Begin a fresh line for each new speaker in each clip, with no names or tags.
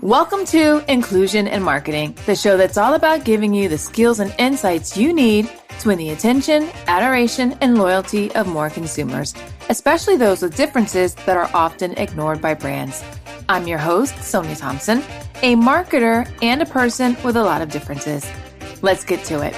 Welcome to Inclusion in Marketing, the show that's all about giving you the skills and insights you need to win the attention, adoration, and loyalty of more consumers, especially those with differences that are often ignored by brands. I'm your host, Sonia Thompson, a marketer and a person with a lot of differences. Let's get to it.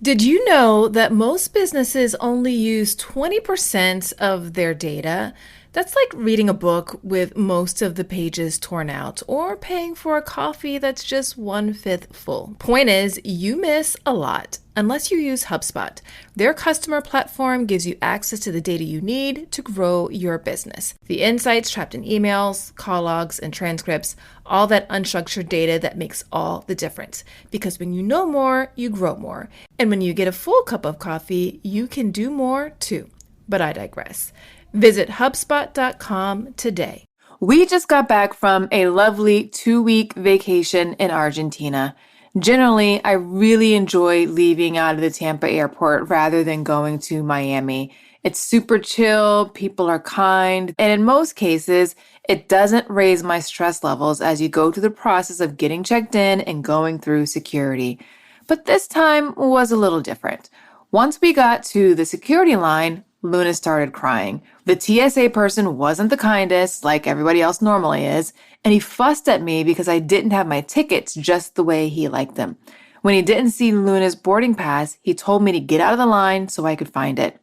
Did you know that most businesses only use 20% of their data? That's like reading a book with most of the pages torn out or paying for a coffee that's just 1/5 full. Point is, you miss a lot unless you use HubSpot. Their customer platform gives you access to the data you need to grow your business. The insights trapped in emails, call logs, and transcripts, all that unstructured data that makes all the difference. Because when you know more, you grow more. And when you get a full cup of coffee, you can do more too. But I digress. Visit HubSpot.com today. We just got back from a lovely 2-week vacation in Argentina. Generally, I really enjoy leaving out of the Tampa airport rather than going to Miami. It's super chill, people are kind, and in most cases, it doesn't raise my stress levels as you go through the process of getting checked in and going through security. But this time was a little different. Once we got to the security line, Luna started crying. The TSA person wasn't the kindest, like everybody else normally is, and he fussed at me because I didn't have my tickets just the way he liked them. When he didn't see Luna's boarding pass, he told me to get out of the line so I could find it.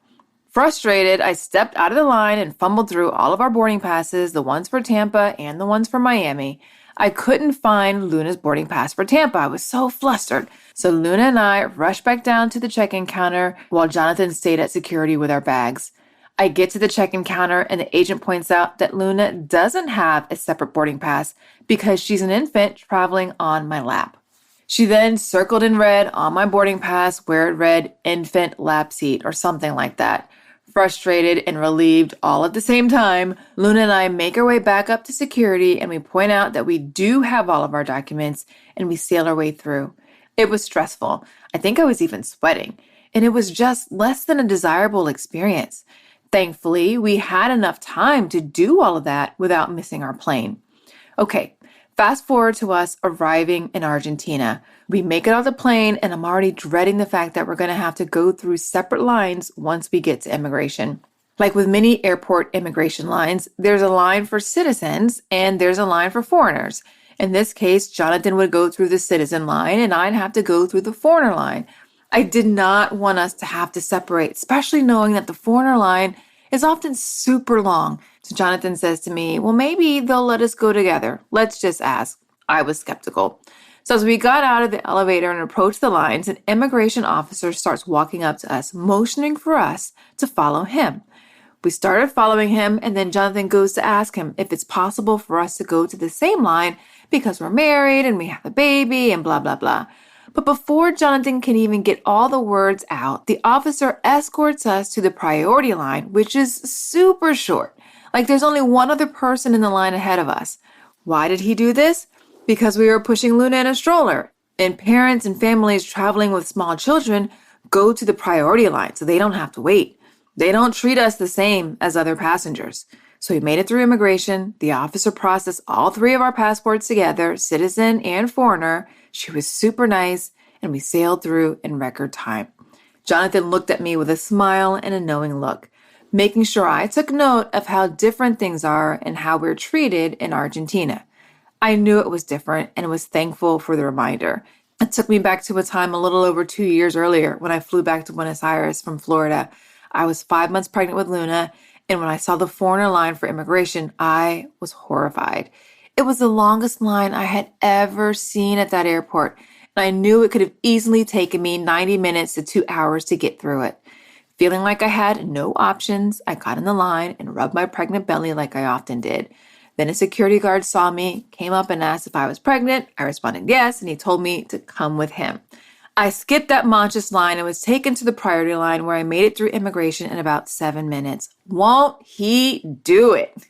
Frustrated, I stepped out of the line and fumbled through all of our boarding passes, the ones for Tampa and the ones for Miami. I couldn't find Luna's boarding pass for Tampa. I was so flustered. So Luna and I rushed back down to the check-in counter while Jonathan stayed at security with our bags. I get to the check-in counter and the agent points out that Luna doesn't have a separate boarding pass because she's an infant traveling on my lap. She then circled in red on my boarding pass where it read infant lap seat or something like that. Frustrated and relieved all at the same time, Luna and I make our way back up to security and we point out that we do have all of our documents and we sail our way through. It was stressful. I think I was even sweating, and it was just less than a desirable experience. Thankfully, we had enough time to do all of that without missing our plane. Okay, fast forward to us arriving in Argentina. We make it off the plane, and I'm already dreading the fact that we're going to have to go through separate lines once we get to immigration. Like with many airport immigration lines, there's a line for citizens and there's a line for foreigners. In this case, Jonathan would go through the citizen line and I'd have to go through the foreigner line. I did not want us to have to separate, especially knowing that the foreigner line is often super long. So Jonathan says to me, well, maybe they'll let us go together. Let's just ask. I was skeptical. So as we got out of the elevator and approached the lines, an immigration officer starts walking up to us, motioning for us to follow him. We started following him, and then Jonathan goes to ask him if it's possible for us to go to the same line because we're married and we have a baby and blah, blah, blah. But before Jonathan can even get all the words out, the officer escorts us to the priority line, which is super short. Like there's only one other person in the line ahead of us. Why did he do this? Because we were pushing Luna in a stroller. And parents and families traveling with small children go to the priority line so they don't have to wait. They don't treat us the same as other passengers. So we made it through immigration. The officer processed all 3 of our passports together, citizen and foreigner. She was super nice, and we sailed through in record time. Jonathan looked at me with a smile and a knowing look, making sure I took note of how different things are and how we're treated in Argentina. I knew it was different and was thankful for the reminder. It took me back to a time a little over 2 years earlier when I flew back to Buenos Aires from Florida. I was 5 months pregnant with Luna, and when I saw the foreigner line for immigration, I was horrified. It was the longest line I had ever seen at that airport, and I knew it could have easily taken me 90 minutes to 2 hours to get through it. Feeling like I had no options, I got in the line and rubbed my pregnant belly like I often did. Then a security guard saw me, came up and asked if I was pregnant. I responded yes, and he told me to come with him. I skipped that Montes line and was taken to the priority line where I made it through immigration in about 7 minutes. Won't he do it?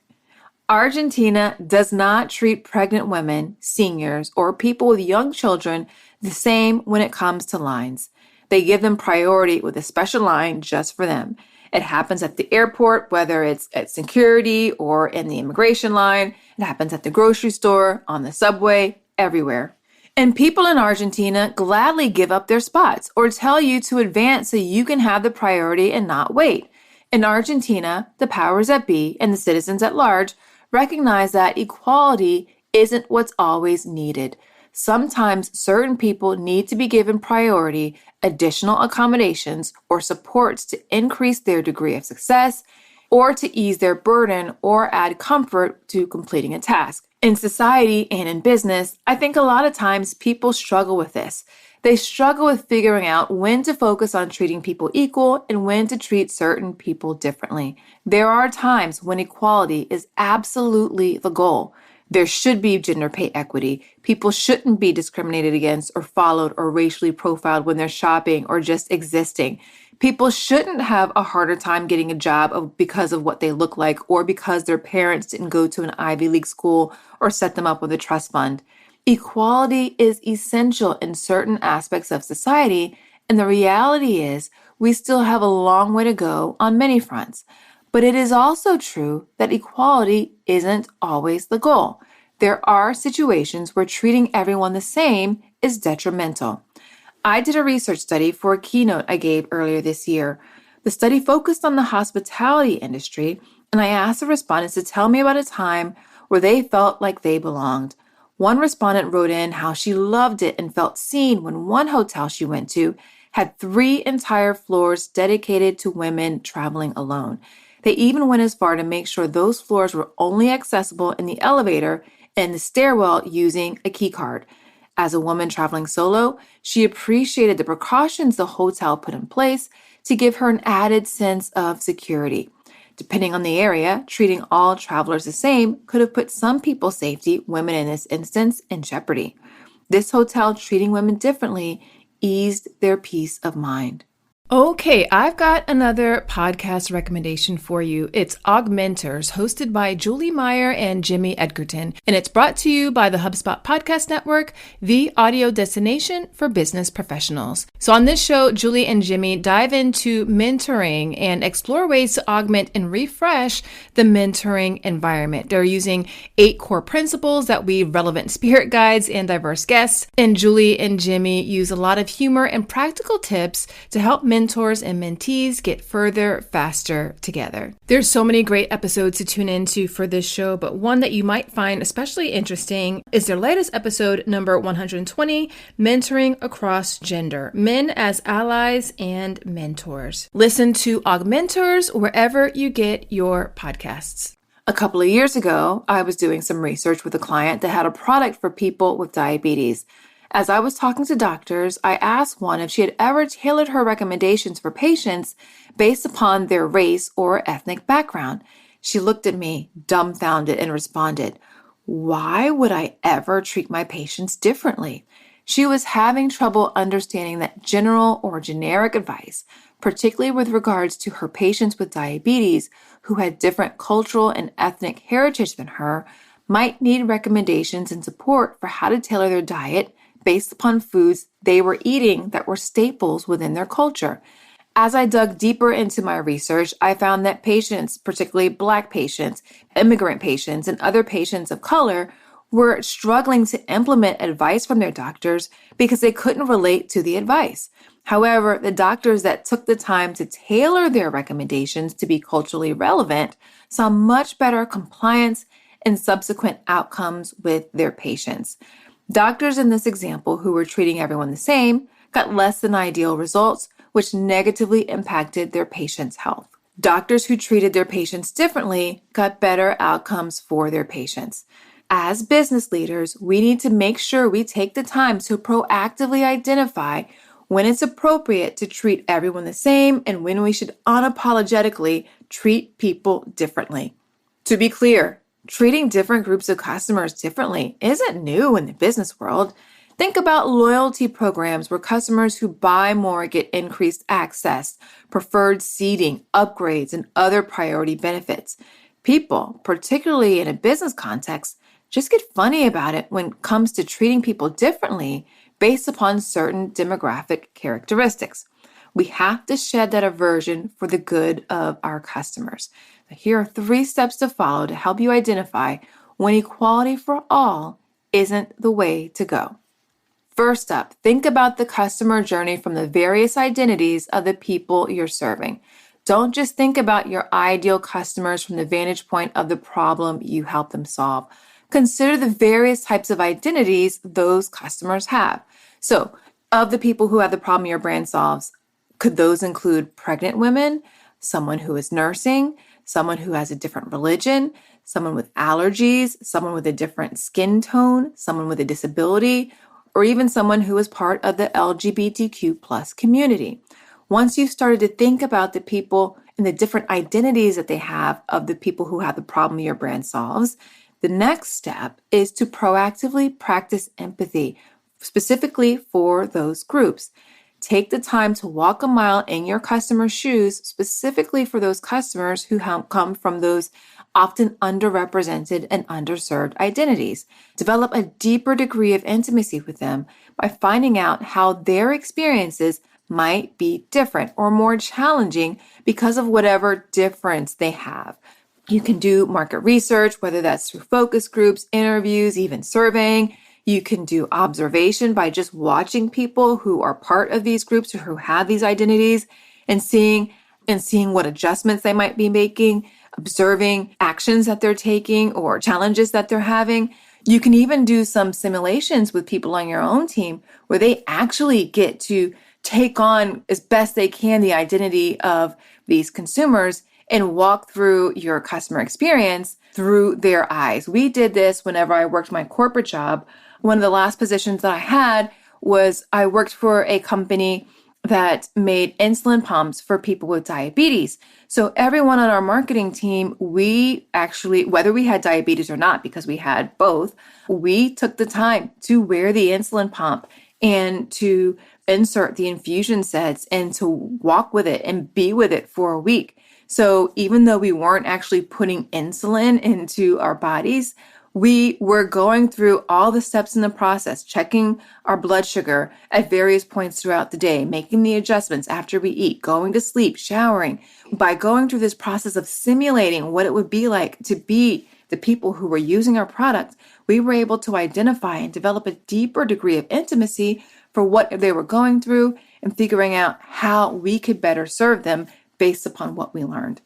Argentina does not treat pregnant women, seniors, or people with young children the same when it comes to lines. They give them priority with a special line just for them. It happens at the airport, whether it's at security or in the immigration line. It happens at the grocery store, on the subway, everywhere. And people in Argentina gladly give up their spots or tell you to advance so you can have the priority and not wait. In Argentina, the powers that be and the citizens at large recognize that equality isn't what's always needed. Sometimes certain people need to be given priority, additional accommodations, or supports to increase their degree of success, or to ease their burden or add comfort to completing a task. In society and in business, I think a lot of times people struggle with this. They struggle with figuring out when to focus on treating people equal and when to treat certain people differently. There are times when equality is absolutely the goal. There should be gender pay equity. People shouldn't be discriminated against or followed or racially profiled when they're shopping or just existing. People shouldn't have a harder time getting a job because of what they look like or because their parents didn't go to an Ivy League school or set them up with a trust fund. Equality is essential in certain aspects of society, and the reality is we still have a long way to go on many fronts. But it is also true that equality isn't always the goal. There are situations where treating everyone the same is detrimental. I did a research study for a keynote I gave earlier this year. The study focused on the hospitality industry, and I asked the respondents to tell me about a time where they felt like they belonged. One respondent wrote in how she loved it and felt seen when one hotel she went to had 3 entire floors dedicated to women traveling alone. They even went as far to make sure those floors were only accessible in the elevator and the stairwell using a key card. As a woman traveling solo, she appreciated the precautions the hotel put in place to give her an added sense of security. Depending on the area, treating all travelers the same could have put some people's safety, women in this instance, in jeopardy. This hotel treating women differently eased their peace of mind. Okay, I've got another podcast recommendation for you. It's Augmenters, hosted by Julie Meyer and Jimmy Edgerton, and it's brought to you by the HubSpot Podcast Network, the audio destination for business professionals. So on this show, Julie and Jimmy dive into mentoring and explore ways to augment and refresh the mentoring environment. They're using 8 core principles that weave relevant spirit guides and diverse guests, and Julie and Jimmy use a lot of humor and practical tips to help mentors and mentees get further, faster together. There's so many great episodes to tune into for this show, but one that you might find especially interesting is their latest episode, number 120, Mentoring Across Gender, Men as Allies and Mentors. Listen to Augmenters wherever you get your podcasts. A couple of years ago, I was doing some research with a client that had a product for people with diabetes. As I was talking to doctors, I asked one if she had ever tailored her recommendations for patients based upon their race or ethnic background. She looked at me, dumbfounded, and responded, "Why would I ever treat my patients differently?" She was having trouble understanding that general or generic advice, particularly with regards to her patients with diabetes who had different cultural and ethnic heritage than her, might need recommendations and support for how to tailor their diet based upon foods they were eating that were staples within their culture. As I dug deeper into my research, I found that patients, particularly Black patients, immigrant patients, and other patients of color, were struggling to implement advice from their doctors because they couldn't relate to the advice. However, the doctors that took the time to tailor their recommendations to be culturally relevant saw much better compliance and subsequent outcomes with their patients. Doctors in this example who were treating everyone the same got less than ideal results, which negatively impacted their patients' health. Doctors who treated their patients differently got better outcomes for their patients. As business leaders, we need to make sure we take the time to proactively identify when it's appropriate to treat everyone the same and when we should unapologetically treat people differently. To be clear, treating different groups of customers differently isn't new in the business world. Think about loyalty programs where customers who buy more get increased access, preferred seating, upgrades, and other priority benefits. People, particularly in a business context, just get funny about it when it comes to treating people differently based upon certain demographic characteristics. We have to shed that aversion for the good of our customers. Now, here are 3 steps to follow to help you identify when equality for all isn't the way to go. First up, think about the customer journey from the various identities of the people you're serving. Don't just think about your ideal customers from the vantage point of the problem you help them solve. Consider the various types of identities those customers have. So, of the people who have the problem your brand solves, could those include pregnant women, someone who is nursing, someone who has a different religion, someone with allergies, someone with a different skin tone, someone with a disability, or even someone who is part of the LGBTQ plus community? Once you've started to think about the people and the different identities that they have of the people who have the problem your brand solves, the next step is to proactively practice empathy, specifically for those groups. Take the time to walk a mile in your customer's shoes, specifically for those customers who come from those often underrepresented and underserved identities. Develop a deeper degree of intimacy with them by finding out how their experiences might be different or more challenging because of whatever difference they have. You can do market research, whether that's through focus groups, interviews, even surveying. You can do observation by just watching people who are part of these groups or who have these identities and seeing what adjustments they might be making, observing actions that they're taking or challenges that they're having. You can even do some simulations with people on your own team where they actually get to take on as best they can the identity of these consumers and walk through your customer experience through their eyes. We did this whenever I worked my corporate job. One of the last positions that I had was I worked for a company that made insulin pumps for people with diabetes. So everyone on our marketing team, we actually, whether we had diabetes or not, because we had both, we took the time to wear the insulin pump and to insert the infusion sets and to walk with it and be with it for a week. So even though we weren't actually putting insulin into our bodies, we were going through all the steps in the process, checking our blood sugar at various points throughout the day, making the adjustments after we eat, going to sleep, showering. By going through this process of simulating what it would be like to be the people who were using our product, we were able to identify and develop a deeper degree of intimacy for what they were going through and figuring out how we could better serve them based upon what we learned.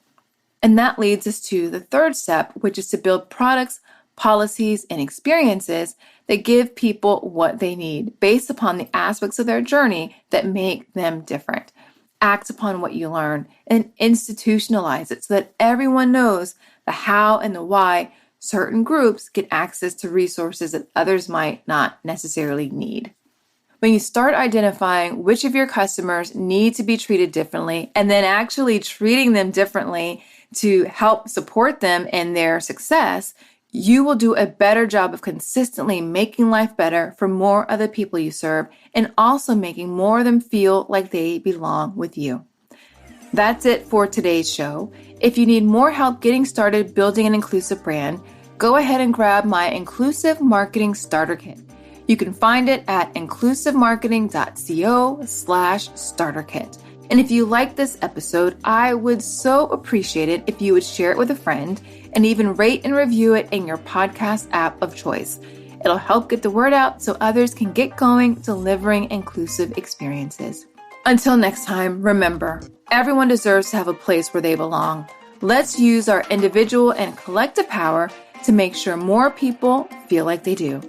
And that leads us to the third step, which is to build products, policies, and experiences that give people what they need based upon the aspects of their journey that make them different. Act upon what you learn and institutionalize it so that everyone knows the how and the why certain groups get access to resources that others might not necessarily need. When you start identifying which of your customers need to be treated differently and then actually treating them differently to help support them in their success, you will do a better job of consistently making life better for more of the people you serve and also making more of them feel like they belong with you. That's it for today's show. If you need more help getting started building an inclusive brand, go ahead and grab my Inclusive Marketing Starter Kit. You can find it at inclusivemarketing.co/starter kit. And if you like this episode, I would so appreciate it if you would share it with a friend and even rate and review it in your podcast app of choice. It'll help get the word out so others can get going delivering inclusive experiences. Until next time, remember, everyone deserves to have a place where they belong. Let's use our individual and collective power to make sure more people feel like they do.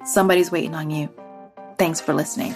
Somebody's waiting on you. Thanks for listening.